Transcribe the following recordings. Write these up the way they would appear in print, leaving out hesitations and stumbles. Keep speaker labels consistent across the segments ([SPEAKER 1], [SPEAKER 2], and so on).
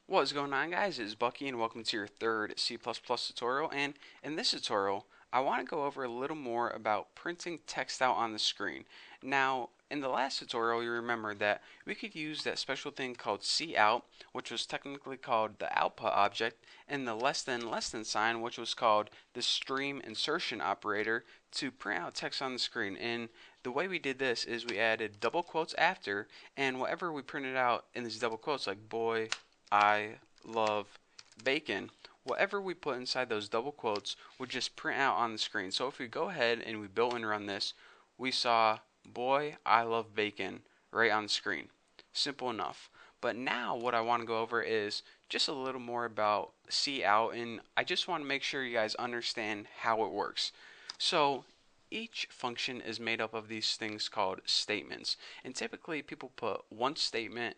[SPEAKER 1] What's going on, guys? It's Bucky and welcome to your third C++ tutorial, and in this tutorial I want to go over a little more about printing text out on the screen. Now in the last tutorial you remember that we could use that special thing called cout, which was technically called the output object, and the less than sign, which was called the stream insertion operator, to print out text on the screen. And the way we did this is we added double quotes after, and whatever we printed out in these double quotes, like boy I love bacon, whatever we put inside those double quotes would just print out on the screen. So if we go ahead and we built and run this, we saw boy I love bacon right on the screen. Simple enough. But now what I want to go over is just a little more about cout, and I just want to make sure you guys understand how it works. So each function is made up of these things called statements, and typically people put one statement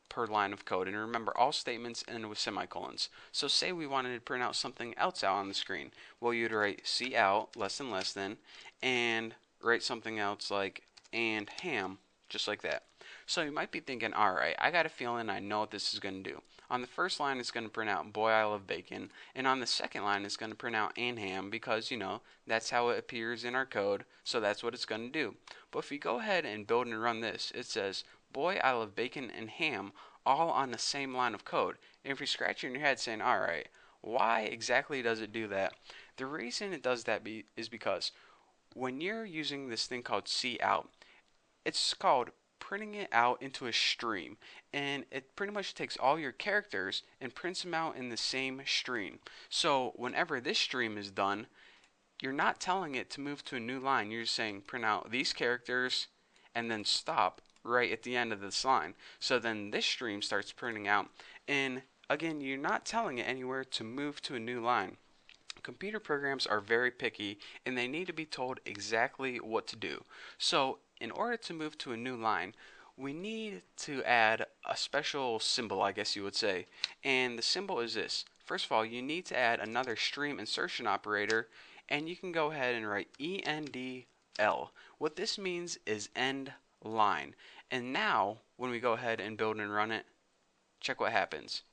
[SPEAKER 1] per line of code. And remember, all statements end with semicolons. So say we wanted to print out something else out on the screen. Well, you'd write cout less than and write something else like and ham, just like that. So you might be thinking, alright, I got a feeling I know what this is going to do. On the first line it's going to print out boy I love bacon, and on the second line it's going to print out and ham, because that's how it appears in our code, so that's what it's going to do. But if you go ahead and build and run this, it says boy I love bacon and ham all on the same line of code. And if you're scratching your head saying, alright, why exactly does it do that? The reason it does that is because when you're using this thing called cout, it's called printing it out into a stream, and it pretty much takes all your characters and prints them out in the same stream. So whenever this stream is done, you're not telling it to move to a new line. You're just saying print out these characters and then stop right at the end of this line. So then this stream starts printing out, and again, you're not telling it anywhere to move to a new line. Computer programs are very picky, and they need to be told exactly what to do. So in order to move to a new line, we need to add a special symbol, I guess you would say. And the symbol is this. First of all, you need to add another stream insertion operator, and you can go ahead and write ENDL. What this means is end line. And now when we go ahead and build and run it, check what happens.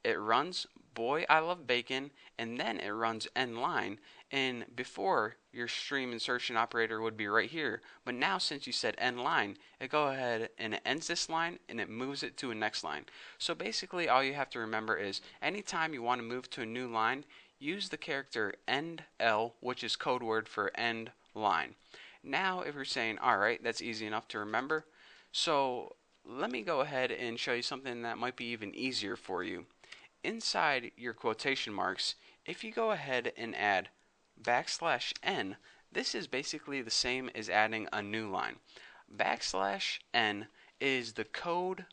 [SPEAKER 1] It runs boy I love bacon, and then it runs end line. And before, your stream insertion operator would be right here, but now since you said end line, it go ahead and it ends this line and it moves it to a next line. So basically all you have to remember is anytime you want to move to a new line, use the character endl, which is code word for end line. Now if you're saying, alright, that's easy enough to remember, so let me go ahead and show you something that might be even easier for you. Inside your quotation marks, if you go ahead and add \n, this is basically the same as adding a new line. \n is the code,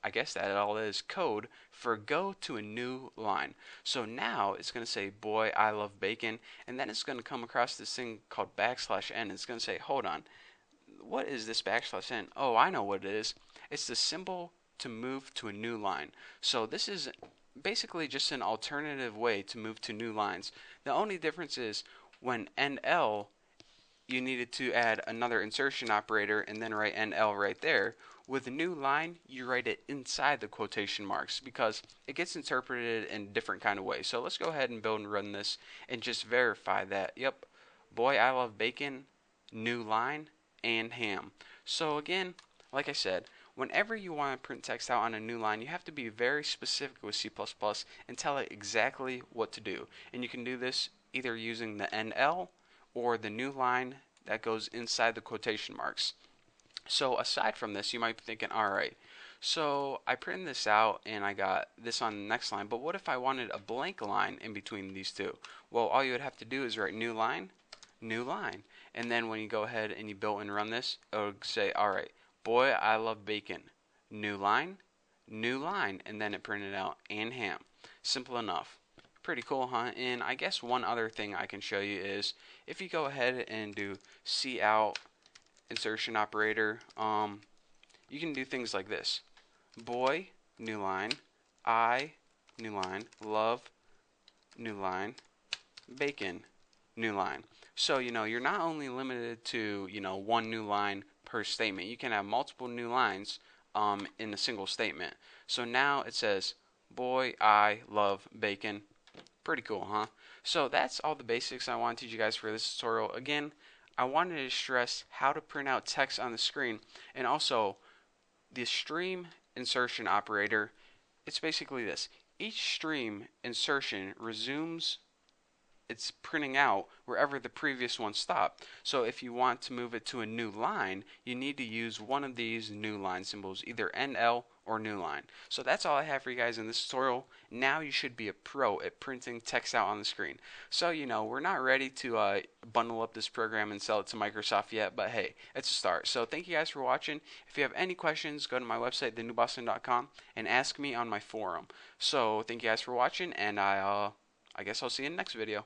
[SPEAKER 1] I guess that all is code for go to a new line. So now it's going to say boy I love bacon, and then it's going to come across this thing called \n. It's going to say, hold on, what is this \n? Oh, I know what it is. It's the symbol to move to a new line. So this is basically just an alternative way to move to new lines. The only difference is when NL, you needed to add another insertion operator and then write NL right there. With a new line, you write it inside the quotation marks because it gets interpreted in a different kind of way. So let's go ahead and build and run this and just verify that, yep, boy I love bacon, new line, and ham. So again, like I said, whenever you want to print text out on a new line, you have to be very specific with C++ and tell it exactly what to do. And you can do this either using the NL or the new line that goes inside the quotation marks. So aside from this, you might be thinking, alright, so I printed this out and I got this on the next line, but what if I wanted a blank line in between these two? Well, all you would have to do is write new line, and then when you go ahead and you build and run this, it will say, alright, boy I love bacon, new line, and then it printed out and ham. Simple enough. Pretty cool, huh? And I guess one other thing I can show you is if you go ahead and do cout insertion operator, you can do things like this. Boy, new line, I, new line, love, new line, bacon, new line. So, you're not only limited to, one new line per statement. You can have multiple new lines in a single statement. So now it says Boy, I love bacon. Pretty cool, huh? So that's all the basics I want to teach you guys for this tutorial. Again, I wanted to stress how to print out text on the screen, and also the stream insertion operator. It's basically this. Each stream insertion resumes its printing out wherever the previous one stopped. So if you want to move it to a new line, you need to use one of these new line symbols, either NL or new line. So that's all I have for you guys in this tutorial. Now you should be a pro at printing text out on the screen. So we're not ready to bundle up this program and sell it to Microsoft yet, but hey, it's a start. So thank you guys for watching. If you have any questions, go to my website, thenewboston.com, and ask me on my forum. So thank you guys for watching, and I guess I'll see you in the next video.